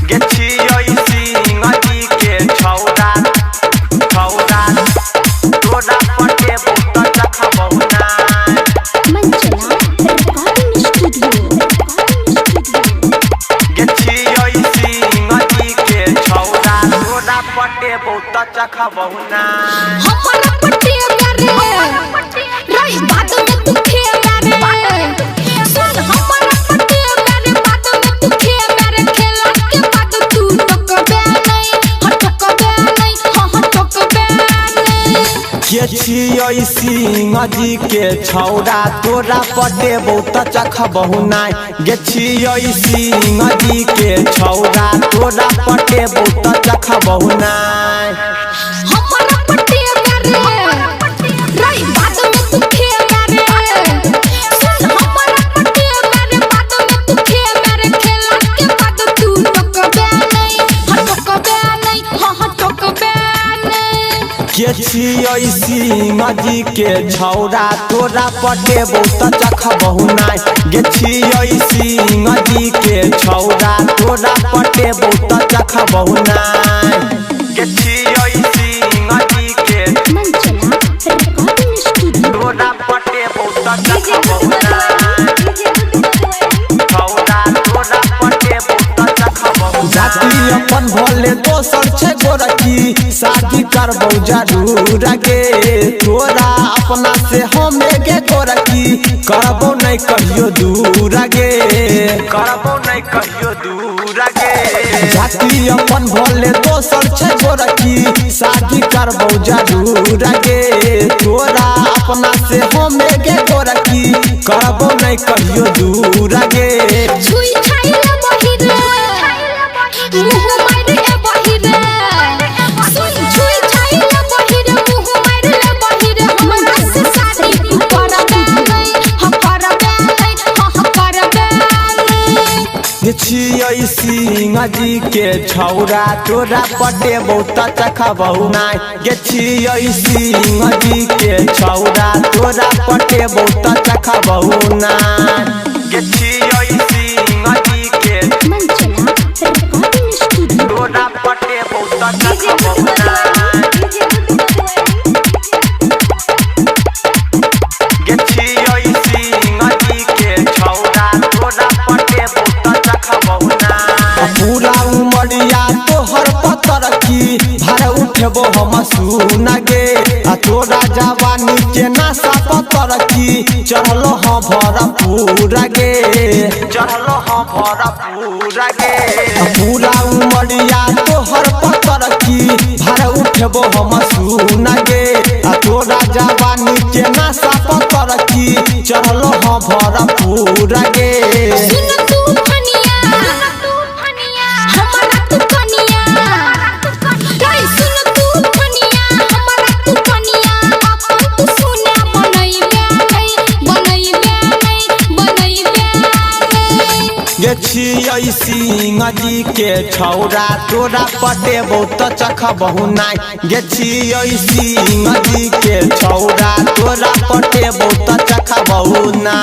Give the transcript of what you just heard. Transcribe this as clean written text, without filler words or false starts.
गे छियै सिंह जी के छौरा छौरा तोरा पटे बहुत चखबौ ना मंचला रिकॉर्डिंग स्टूडियो गे छियै सिंह जी के छौरा तोरा पटे बहुत चखबौ ना हमारा पट्टी करे रही बात में तू खेला रे सुन हमारा पट्टी करे बात में तू खेला रे खेला के बाद तू टकबे नहीं हटकबे नहीं हटकबे नहीं गे छियै सिंह जी के छौरा तोरा पटे बहुत चखबौ ना गे छियै सिंह जी के छौरा तोरा पटे बहुत चखबौ ना हमारा पट्टी करे रही बात में तू खेला रे सुन हमारा पट्टी करे बात में तू खेला रे खेला के बाद तू टकबे नहीं हटकबे नहीं हटकबे नहीं गे छियै सिंह जी के छौरा तोरा पटे बहुत चखबौ ना गे छियै सिंह जी के छौरा तोरा पटे बहुत चखबौ ना गे छियै सिंह जी के मंचला रिकॉर्डिंग स्टूडियो तोरा पटे बहुत चखबौ ना छौरा तोरा पटे बहुत चखबौ जाति अपन भले दोसर छै गोरखी शादी करबौ जरूर गे तोरा अपना से हमे गे गोरखी करबौ नहीं कहियो दूर गे करबौ नहीं कहियो दूर गे जाति अपन भले दोसर छै गोरखी शादी करबौ जरूर गे तोरा अपना से हमे गे गोरखी करबौ नहीं कहियो दूर गे छुई खाइला बहिरे मुंह मारे बहिरे सुन छुई खाइला बहिरे मुंह मारे बहिरे हमरा से शादी तू करबे नहीं हम करबे नहीं हम करबे नहीं गे छियै सिंह जी के छौरा तोरा पटे बहुत चखबौ ना गे छियै सिंह जी के छौरा तोरा पटे बहुत चखबौ ना गे छियै सिंह जी के मंचला रिकॉर्डिंग स्टूडियो तोरा पटे बहुत चखबौ ना गे छियै सिंह जी के छौरा तोरा पटे बहुत चखबौ ना पूरा उमरिया तोहर पतर की भार उठबो हम सुन गे आ तोरा जवानी के नशा पतर की चढ़लो हाँ भरपूर गे चढ़लो हाँ भरपूर गे पूरा उमरिया तोहर पतर की भार उठबो हम सुन गे आ तोरा जवानी के नशा पतर की चढ़लो हाँ भरपूर गे सुन तू फनिया हमारा तू कनिया रे सुन तू फनिया हमारा तू कनिया अपन तू सुने बनैबे नहीं गे छियै सिंह जी के छौरा तोरा पटे बहुत चखबौ ना गे छियै सिंह जी के छौरा तोरा पटे बहुत चखबौ ना।